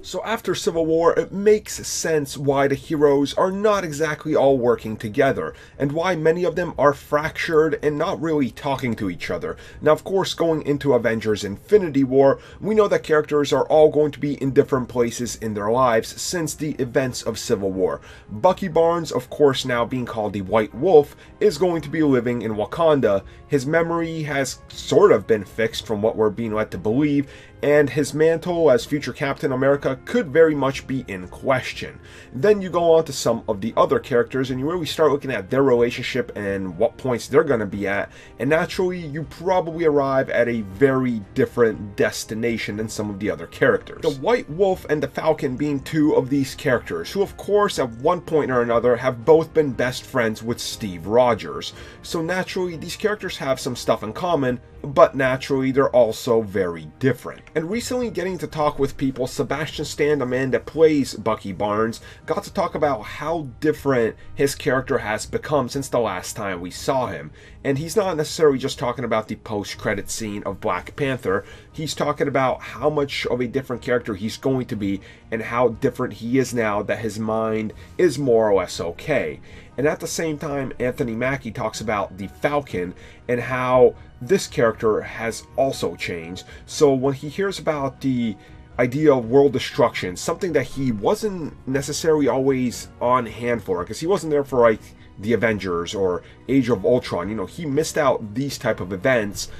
So after Civil War, it makes sense why the heroes are not exactly all working together, and why many of them are fractured and not really talking to each other. Now, of course, going into Avengers Infinity War, we know that characters are all going to be in different places in their lives since the events of Civil War. Bucky Barnes, of course, now being called the White Wolf, is going to be living in Wakanda. His memory has sort of been fixed from what we're being led to believe, and his mantle as future Captain America could very much be in question. Then you go on to some of the other characters and you really start looking at their relationship and what points they're going to be at, and naturally you probably arrive at a very different destination than some of the other characters. The White Wolf and the Falcon being two of these characters, who of course at one point or another have both been best friends with Steve Rogers. So naturally these characters have some stuff in common, but naturally they're also very different. And recently getting to talk with people, Sebastian Stan, the man that plays Bucky Barnes, got to talk about how different his character has become since the last time we saw him. And he's not necessarily just talking about the post-credit scene of Black Panther, he's talking about how much of a different character he's going to be and how different he is now that his mind is more or less okay. And at the same time, Anthony Mackie talks about the Falcon and how this character has also changed. So when he hears about the idea of world destruction, something that he wasn't necessarily always on hand for, because he wasn't there for like the Avengers or Age of Ultron, you know, he missed out these type of events.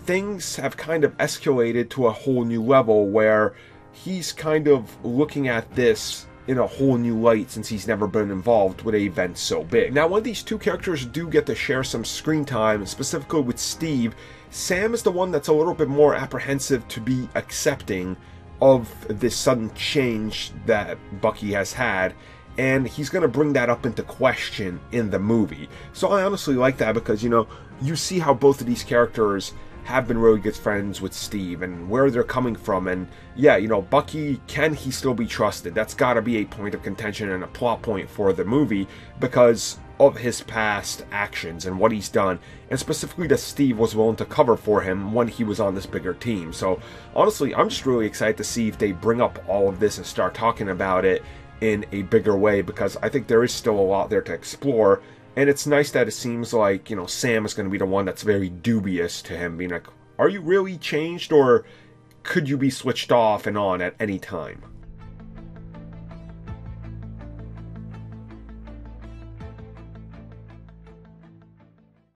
Things have kind of escalated to a whole new level where he's kind of looking at this in a whole new light since he's never been involved with an event so big. Now, when these two characters do get to share some screen time, specifically with Steve, Sam is the one that's a little bit more apprehensive to be accepting of this sudden change that Bucky has had, and he's going to bring that up into question in the movie. So I honestly like that because, you know, you see how both of these characters have been really good friends with Steve and where they're coming from, and yeah, you know, Bucky, can he still be trusted? That's got to be a point of contention and a plot point for the movie because of his past actions and what he's done, and specifically that Steve was willing to cover for him when he was on this bigger team. So honestly, I'm just really excited to see if they bring up all of this and start talking about it in a bigger way, because I think there is still a lot there to explore. And it's nice that it seems like, you know, Sam is going to be the one that's very dubious to him, being like, are you really changed, or could you be switched off and on at any time?